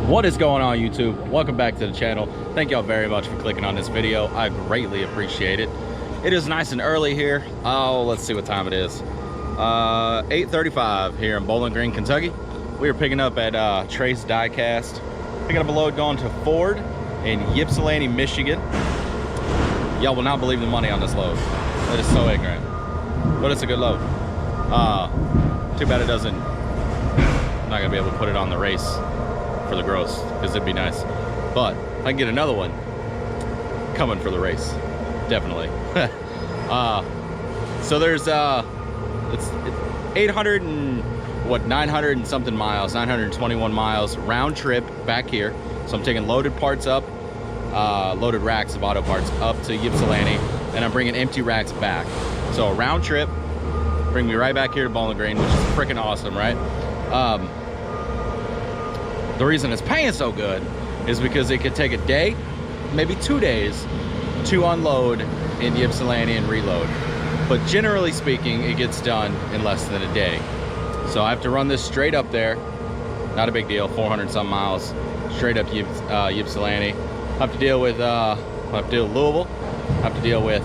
What is going on, YouTube? Welcome back to the channel. Thank y'all very much for clicking on this video. I greatly appreciate it. It is nice and early here. Oh, let's see what time it is. 8:35 here in Bowling Green, Kentucky. We are picking up at Trace Diecast. Picking up a load going to Ford in Ypsilanti, Michigan. Y'all will not believe the money on this load. It is so ignorant, but it's a good load. Too bad it doesn't. I'm not gonna be able to put it on the race for the gross, because it'd be nice. But if I can get another one coming for the race, definitely. So there's it's 800 and what, 900 and something miles, 921 miles round trip back here. So I'm taking loaded parts up, loaded racks of auto parts up to Ypsilanti, and I'm bringing empty racks back. So a round trip, bring me right back here to Bowling Green, which is freaking awesome, right? The reason it's paying so good is because it could take a day, maybe 2 days, to unload in Ypsilanti and reload. But generally speaking, it gets done in less than a day. So I have to run this straight up there. Not a big deal, 400 some miles, straight up Ypsilanti. I have to deal with Louisville. I have to deal with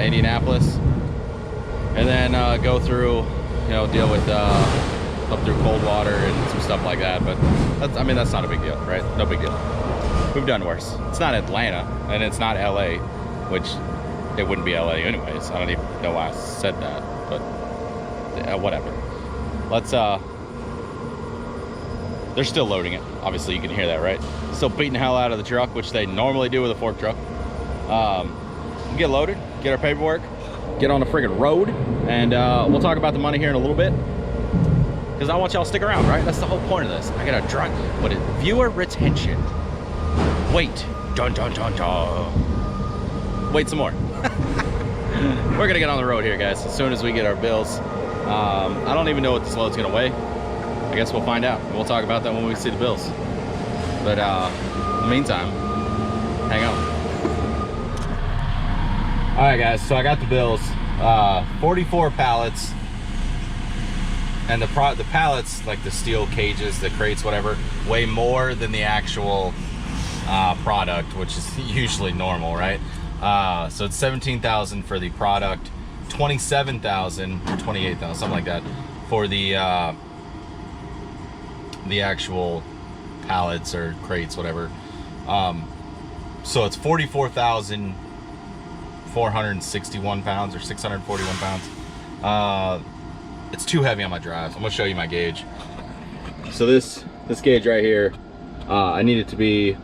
Indianapolis, and then go through, deal with up through Coldwater and some stuff like that. But I mean, that's not a big deal, right? No big deal. We've done worse. It's not Atlanta, and it's not LA, which it wouldn't be LA anyways. I don't even know why I said that, but whatever. Let's they're still loading it. Obviously you can hear that, right? Still beating the hell out of the truck, which they normally do with a fork truck. Get loaded, get our paperwork, get on the friggin' road, and we'll talk about the money here in a little bit, because I want y'all to stick around, right? That's the whole point of this. I gotta drive. What is viewer retention? Wait, dun dun dun dun. Wait some more. We're gonna get on the road here, guys, as soon as we get our bills. I don't even know what this load's gonna weigh. I guess we'll find out. We'll talk about that when we see the bills. But in the meantime, hang on. All right, guys, so I got the bills. 44 pallets. And the pallets, like the steel cages, the crates, whatever, weigh more than the actual product, which is usually normal, right? So it's 17,000 for the product, 27,000 or 28,000, something like that, for the actual pallets or crates, whatever. So it's 44,461 pounds or 641 pounds. It's too heavy on my drives. I'm gonna show you my gauge. So this gauge right here, I need it to be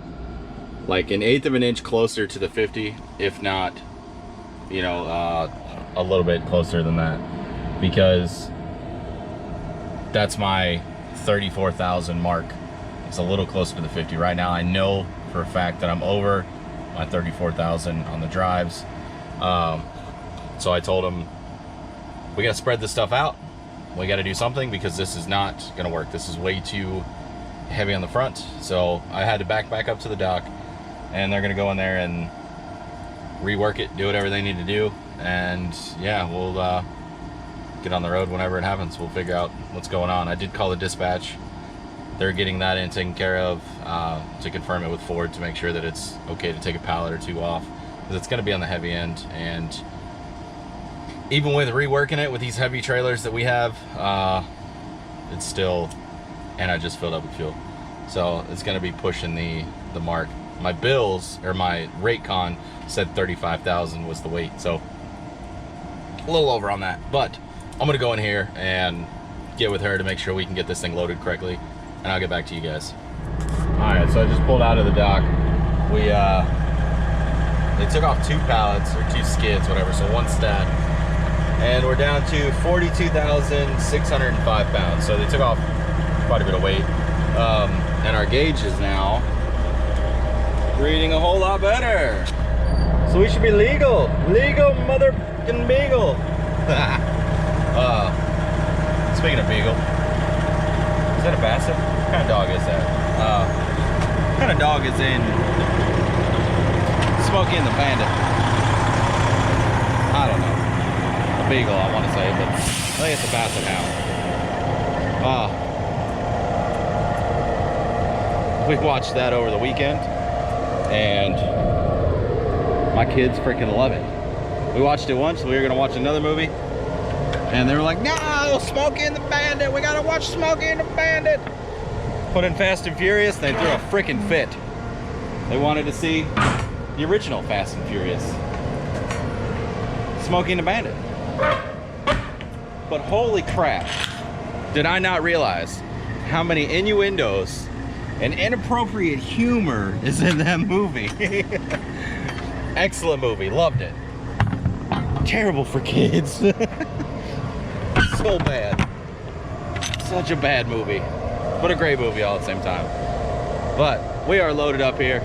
like 1/8 of an inch closer to the 50, if not, a little bit closer than that, because that's my 34,000 mark. It's a little closer to the 50 right now. I know for a fact that I'm over my 34,000 on the drives. So I told him, we gotta spread this stuff out. We got to do something, because this is not going to work. This is way too heavy on the front. So I had to back up to the dock, and they're going to go in there and rework it, do whatever they need to do. And yeah, we'll get on the road whenever it happens. We'll figure out what's going on. I did call the dispatch. They're getting that in taken care of, to confirm it with Ford, to make sure that it's okay to take a pallet or two off, because it's going to be on the heavy end. And even with reworking it with these heavy trailers that we have, it's still, and I just filled up with fuel, so it's going to be pushing the mark. My bills, or my rate con, said 35,000 was the weight, so a little over on that. But I'm going to go in here and get with her to make sure we can get this thing loaded correctly, and I'll get back to you guys. All right, so I just pulled out of the dock. They took off 2 pallets, or 2 skids, whatever, so 1 stack. And we're down to 42,605 pounds. So they took off quite a bit of weight. And our gauge is now reading a whole lot better. So we should be legal. Legal motherfucking beagle. Speaking of beagle, is that a basset? What kind of dog is that? What kind of dog is in Smokey and the Bandit? I don't know. Beagle, I want to say, but I think it's a basset hound. We watched that over the weekend, and my kids freaking love it. We watched it once, we were gonna watch another movie, and they were like, no, Smokey and the Bandit, we gotta watch Smokey and the Bandit. Put in Fast and Furious, they threw a freaking fit. They wanted to see the original Fast and Furious, Smokey and the Bandit. But holy crap, did I not realize how many innuendos and inappropriate humor is in that movie. Excellent movie, loved it. Terrible for kids. So bad. Such a bad movie, but a great movie all at the same time. But we are loaded up here.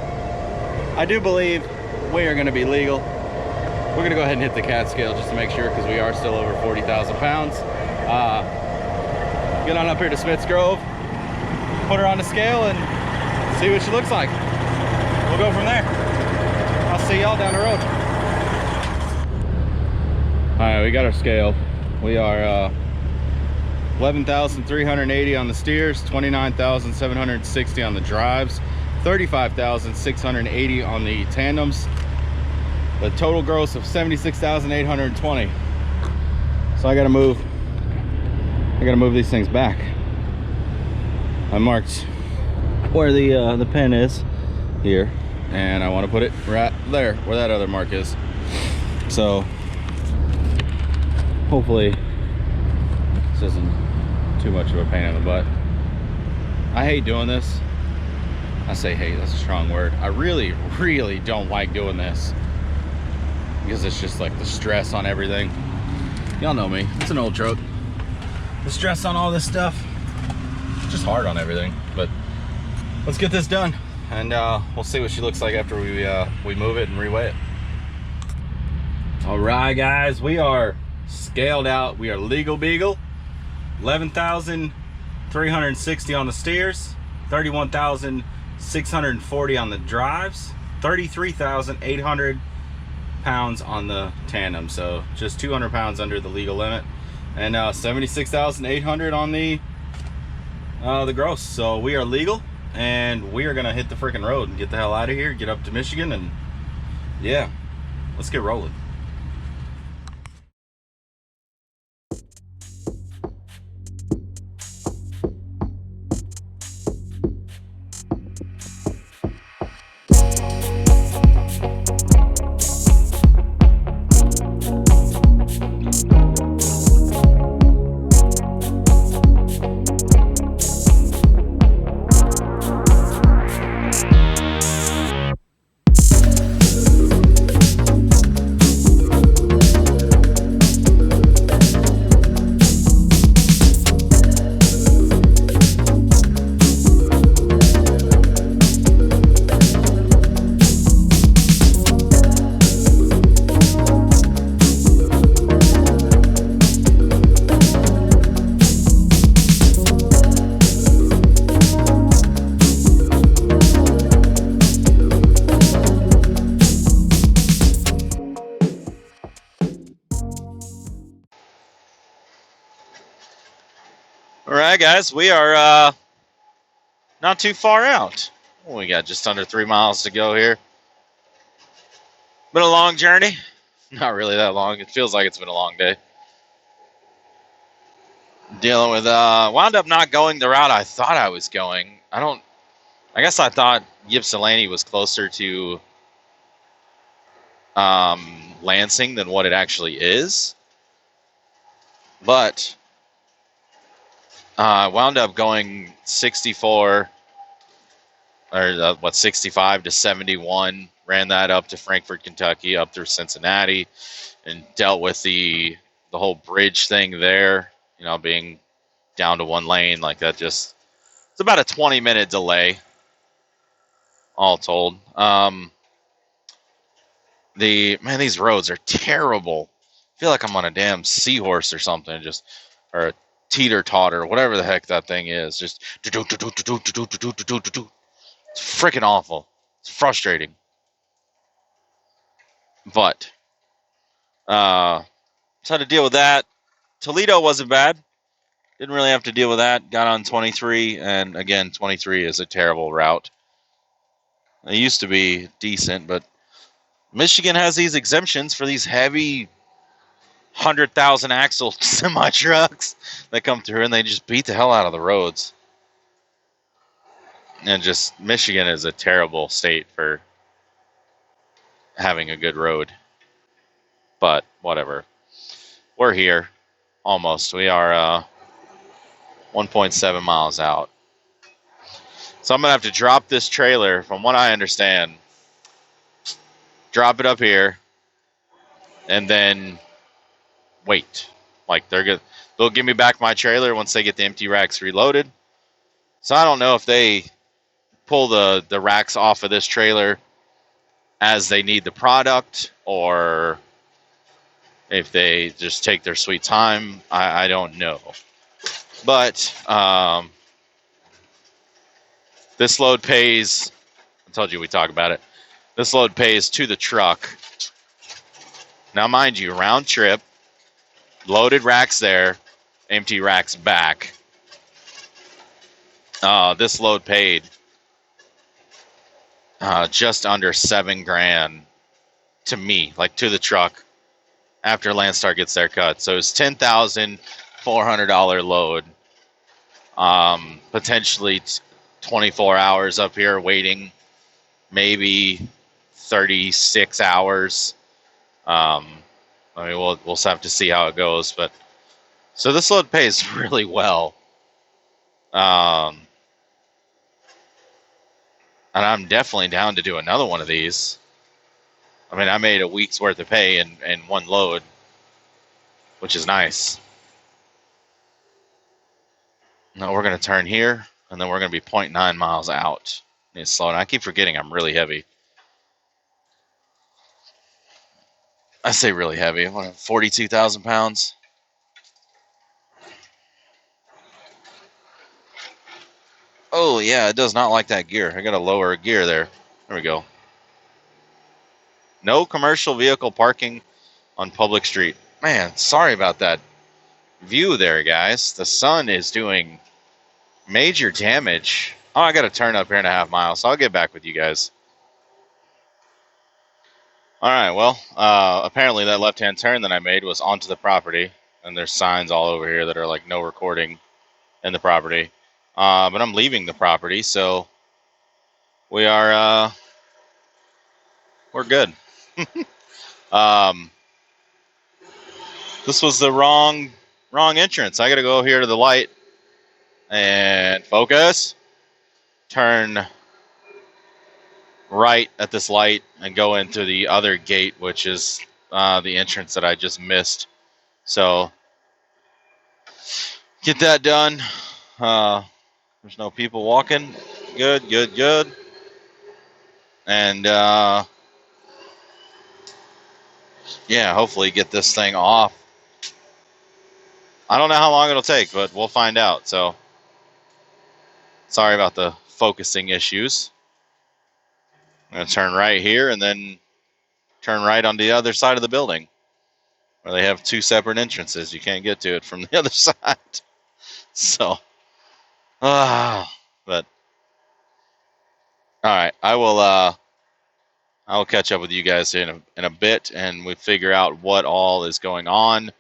I do believe we are going to be legal. We're going to go ahead and hit the cat scale just to make sure, because we are still over 40,000 pounds. Get on up here to Smith's Grove, put her on the scale, and see what she looks like. We'll go from there. I'll see y'all down the road. All right, we got our scale. We are 11,380 on the steers, 29,760 on the drives, 35,680 on the tandems. The total gross of 76,820. So I gotta move these things back. I marked where the pen is here, and I want to put it right there where that other mark is. So hopefully this isn't too much of a pain in the butt. I hate doing this. I say hate, that's a strong word. I really don't like doing this, because it's just like the stress on everything. Y'all know me, it's an old truck. The stress on all this stuff, it's just hard on everything. But let's get this done, and we'll see what she looks like after we move it and reweigh it. All right, guys, we are scaled out. We are legal beagle. 11,360 on the steers, 31,640 on the drives, 33,800 pounds on the tandem. So just 200 pounds under the legal limit, and 76,800 on the gross. So we are legal, and we are gonna hit the freaking road and get the hell out of here, get up to Michigan, and yeah, let's get rolling. Alright guys, we are not too far out. We got just under 3 miles to go here. Been a long journey. Not really that long. It feels like it's been a long day. Dealing with, wound up not going the route I thought I was going. I guess I thought Ypsilanti was closer to Lansing than what it actually is. But I wound up going 64, or 65 to 71. Ran that up to Frankfort, Kentucky, up through Cincinnati, and dealt with the whole bridge thing there. You know, being down to one lane like that. Just, it's about a 20-minute delay, all told. These roads are terrible. I feel like I'm on a damn seahorse or something, or a teeter-totter, whatever the heck that thing is. Just it's freaking awful. It's frustrating. But so had to deal with that. Toledo wasn't bad. Didn't really have to deal with that. Got on 23, and again, 23 is a terrible route. They used to be decent, but Michigan has these exemptions for these heavy 100,000 axle semi trucks that come through, and they just beat the hell out of the roads. And just Michigan is a terrible state for having a good road. But whatever. We're here. Almost. We are 1.7 miles out. So I'm going to have to drop this trailer, from what I understand. Drop it up here. And then wait. Like they'll give me back my trailer once they get the empty racks reloaded. So I don't know if they pull the racks off of this trailer as they need the product, or if they just take their sweet time. I don't know. But this load pays, I told you we talk about it. This load pays to the truck. Now, mind you, round trip, loaded racks there, empty racks back. This load paid just under $7,000 to me, like to the truck, after Landstar gets their cut. So it's $10,400 load. Potentially 24 hours up here waiting, maybe 36 hours. I mean, we'll have to see how it goes, but so this load pays really well. And I'm definitely down to do another one of these. I mean, I made a week's worth of pay in one load, which is nice. Now we're going to turn here, and then we're going to be 0.9 miles out. I need to slow down. I keep forgetting I'm really heavy. I say really heavy. 42,000 pounds. Oh, yeah, it does not like that gear. I got to lower a gear there. There we go. No commercial vehicle parking on public street. Man, sorry about that view there, guys. The sun is doing major damage. Oh, I got to turn up here in a half mile, so I'll get back with you guys. All right, well, apparently that left-hand turn that I made was onto the property, and there's signs all over here that are like no recording in the property. But I'm leaving the property, so we are, we're good. This was the wrong entrance. I got to go here to the light and focus, turn right at this light and go into the other gate, which is the entrance that I just missed. So get that done. There's no people walking. Good, good, good. And yeah, hopefully get this thing off. I don't know how long it'll take, but we'll find out. So sorry about the focusing issues. I'm going to turn right here and then turn right on the other side of the building, where they have two separate entrances. You can't get to it from the other side. So, but all right, I will catch up with you guys in a bit, and we figure out what all is going on.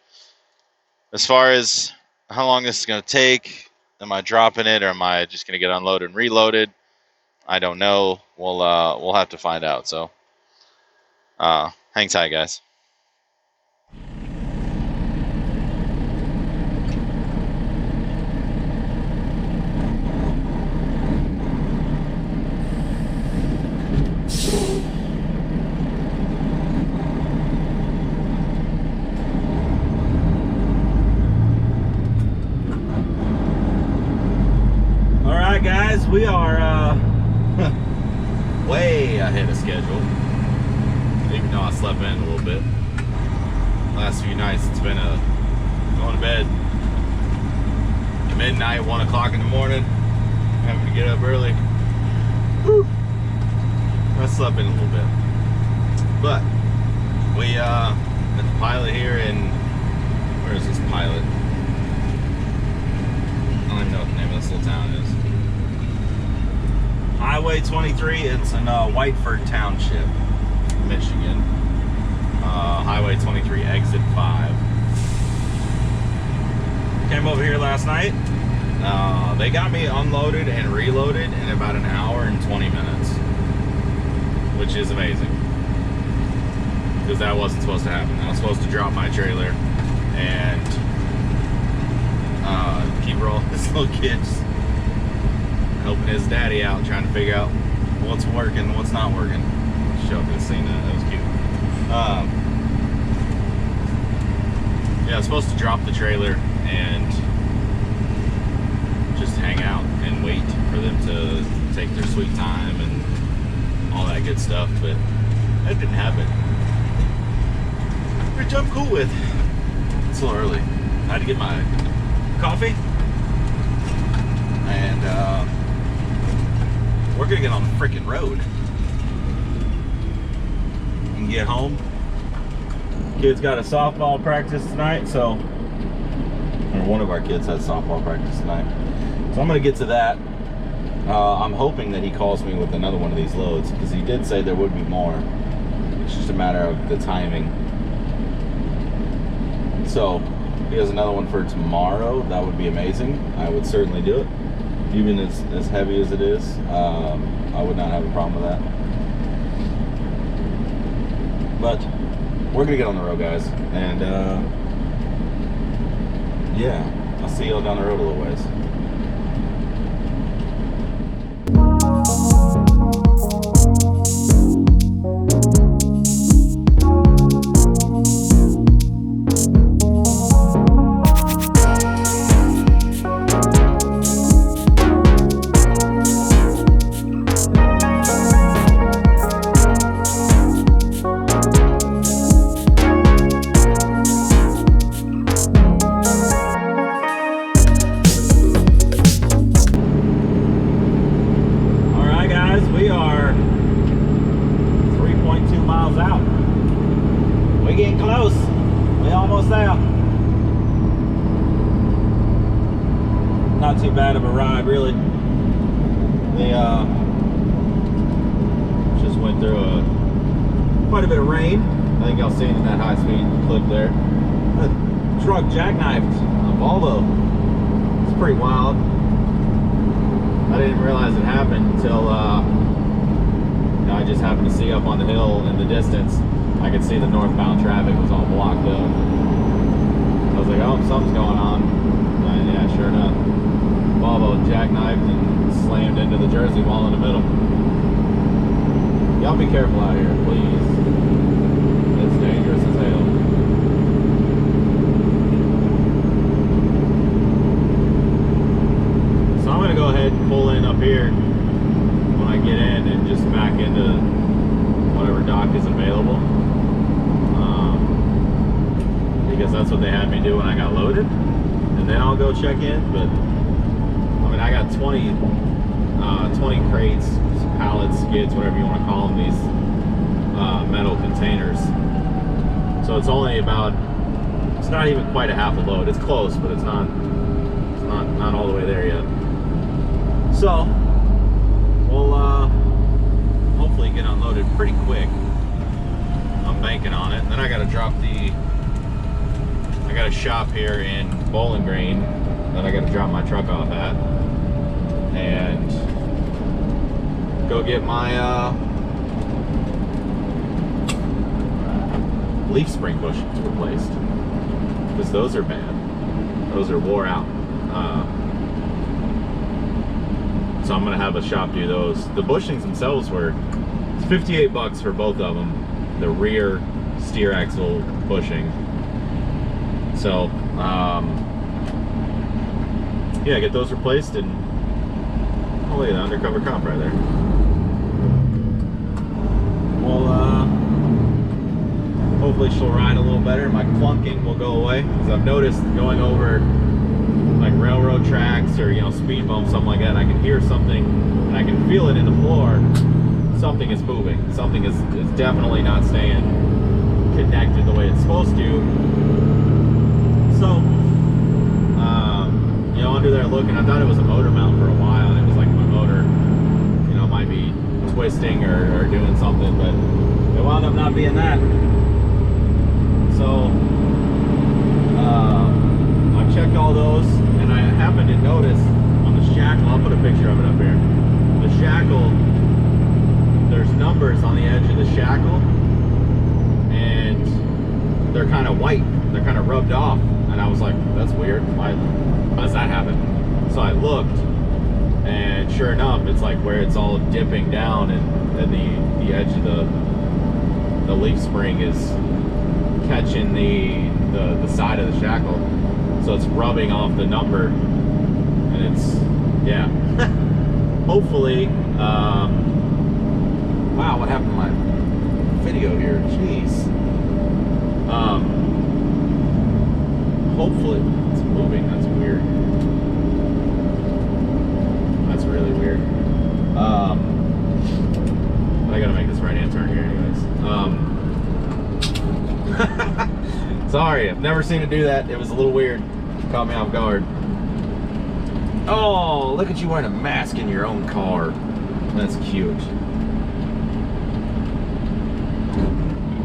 As far as how long this is going to take, am I dropping it, or am I just going to get unloaded and reloaded? I don't know. We'll have to find out. So, hang tight, guys. All right, guys, we are way ahead of schedule, even though I slept in a little bit. Last few nights it's been going to bed at midnight, 1 o'clock in the morning, having to get up early. Whew. I slept in a little bit, but we at the pilot here in, where is this pilot? I don't even know what the name of this little town is. Highway 23. It's in Whiteford Township, Michigan. Highway 23, exit 5. Came over here last night. They got me unloaded and reloaded in about an hour and 20 minutes, which is amazing, because that wasn't supposed to happen. I was supposed to drop my trailer and keep all this little kid's helping his daddy out, trying to figure out what's working, what's not working. Show up this scene. That was cute. Yeah, I was supposed to drop the trailer and just hang out and wait for them to take their sweet time and all that good stuff, but that didn't happen, which I'm cool with. It's a little early. I had to get my coffee, and we're gonna get on the freaking road and get home. Kids got a softball practice tonight, so, or one of our kids has softball practice tonight, so I'm gonna get to that. I'm hoping that he calls me with another one of these loads, because he did say there would be more. It's just a matter of the timing. So if he has another one for tomorrow, that would be amazing. I would certainly do it, even as heavy as it is. I would not have a problem with that. But we're gonna get on the road, guys, and yeah, I'll see y'all down the road a little ways. Not too bad of a ride, really. They just went through quite a bit of rain. I think y'all seen in that high-speed clip there. The truck jackknifed a Volvo. It's pretty wild. I didn't realize it happened until you know, I just happened to see up on the hill in the distance. I could see the northbound traffic was all blocked up. I was like, oh, something's going on. And yeah, sure enough, Volvo jackknifed and slammed into the Jersey wall in the middle. Y'all be careful out here, please. It's dangerous as hell. So I'm gonna go ahead and pull in up here when I get in and just back into whatever dock is available. Because that's what they had me do when I got loaded, and then I'll go check in. But I mean, I got 20 crates, pallets, skids, whatever you want to call them, these metal containers. So it's only about, it's not even quite a half a load. It's close, but it's not all the way there yet. So we'll hopefully get unloaded pretty quick. I'm banking on it. And then I got to drop I got a shop here in Bowling Green that I got to drop my truck off at, and go get my leaf spring bushings replaced, because those are bad. Those are wore out. So I'm gonna have a shop do those. The bushings themselves were, it's 58 bucks for both of them, the rear steer axle bushing. So yeah, get those replaced, and oh, look at the undercover cop right there. Well, hopefully she'll ride a little better. My clunking will go away, because I've noticed going over like railroad tracks or, you know, speed bumps, something like that, I can hear something and I can feel it in the floor. Something is moving. Something is definitely not staying connected the way it's supposed to. So, you know, under there looking, I thought it was a motor mount for a while, and it was like my motor, you know, my twisting or doing something, but it wound up not being that. So I've checked all those, and I happened to notice on the shackle, I'll put a picture of it up here. The shackle, there's numbers on the edge of the shackle, and they're kind of white. They're kind of rubbed off, and I was like, that's weird. Why does that happen? So I looked, and sure enough, it's like where it's all dipping down, and the edge of the leaf spring is catching the side of the shackle, so it's rubbing off the number, and it's, yeah. Hopefully, wow, what happened to my video here? Jeez. Hopefully it's moving. That's weird. That's really weird. I gotta make this right-hand turn here anyways. Sorry, I've never seen it do that. It was a little weird. Caught me off guard. Oh, look at you wearing a mask in your own car. That's cute.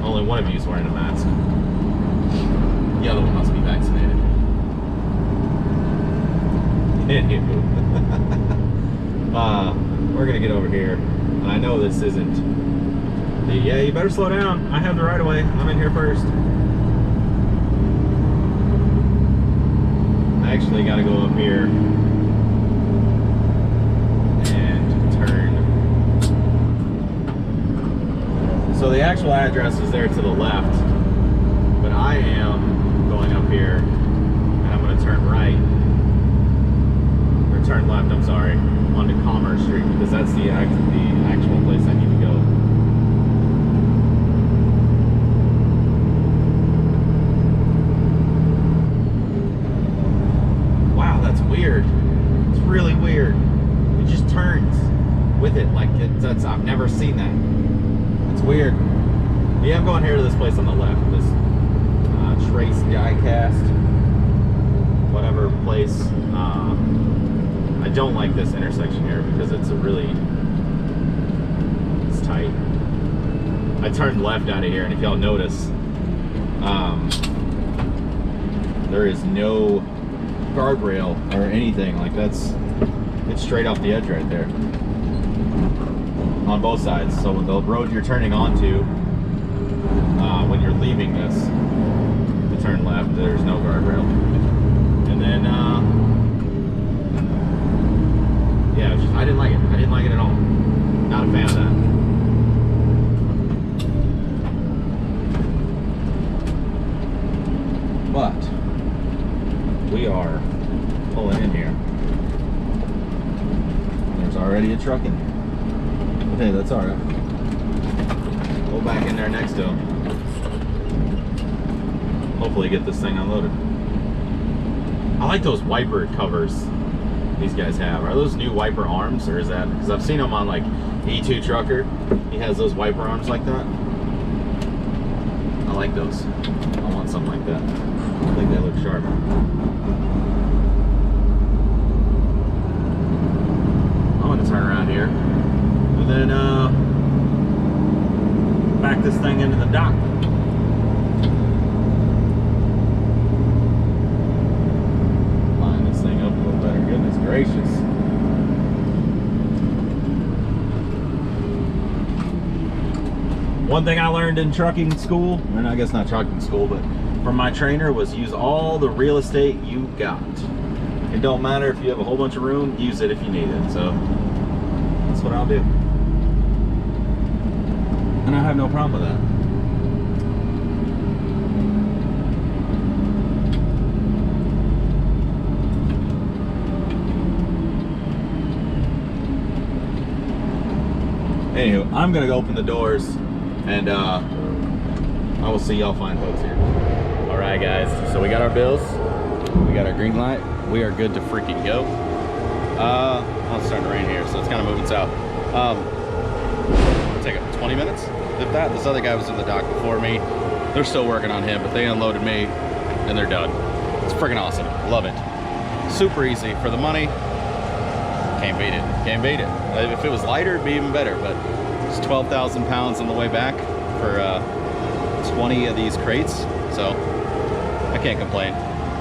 Only one of you is wearing a mask. The other one must be vaccinated. Anywho. We're gonna get over here. And I know this isn't the, yeah, you better slow down. I have the right of way. I'm in here first. I actually gotta go up here and turn. So the actual address is there to the left, but I am going up here, and I'm going to turn right, or turn left, I'm sorry, onto Commerce Street, because that's the actual place I need to go. Wow, that's weird. It's really weird. It just turns with it, like that's, I've never seen that. It's weird. Yeah, I'm going here to this place on the left, this Trace Diecast, whatever place. I don't like this intersection here because it's it's tight. I turned left out of here, and if y'all notice, there is no guardrail or anything. Like it's straight off the edge right there on both sides. So the road you're turning onto, when you're leaving this, to turn left, there's no guardrail. And then, yeah, just, I didn't like it. I didn't like it at all. Not a fan of that. But we are pulling in here. There's already a truck in here. But hey, that's alright. Go back in there next to him. Hopefully get this thing unloaded. I like those wiper covers these guys have. Are those new wiper arms, or is that, because I've seen them on like E2 Trucker. He has those wiper arms like that. I like those. I want something like that. I think they look sharp. I'm gonna turn around here and then back this thing into the dock. Line this thing up a little better. Goodness gracious. One thing I learned in trucking school, and I guess not trucking school, but from my trainer, was use all the real estate you got. It don't matter if you have a whole bunch of room, use it if you need it. So that's what I'll do. And I have no problem with that. Anywho, I'm gonna go open the doors, and I will see y'all fine folks here. All right, guys, so we got our bills, we got our green light, we are good to freaking go. Oh, it's starting to rain here, so it's kind of moving south. Take it 20 minutes, if that. This other guy was in the dock before me. They're still working on him, but they unloaded me, and they're done. It's freaking awesome, love it. Super easy for the money. Can't beat it, can't beat it. If it was lighter, it'd be even better, but It's 12,000 pounds on the way back for 20 of these crates, so I can't complain.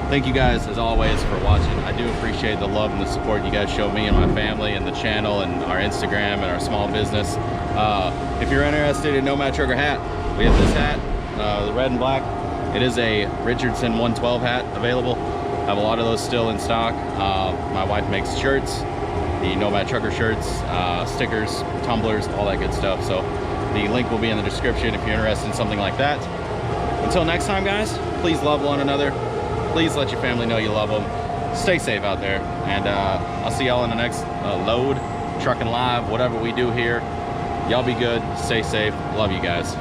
Thank you guys as always for watching. I do appreciate the love and the support you guys show me and my family and the channel and our Instagram and our small business. If you're interested in Nomad Trucker hat, we have this hat, the red and black. It is a Richardson 112 hat available. I have a lot of those still in stock. My wife makes shirts, the Nomad Trucker shirts, stickers, tumblers, all that good stuff. So the link will be in the description if you're interested in something like that. Until next time, guys, please love one another. Please let your family know you love them. Stay safe out there, and I'll see y'all in the next load, Truckin' Live, whatever we do here. Y'all be good, stay safe, love you guys.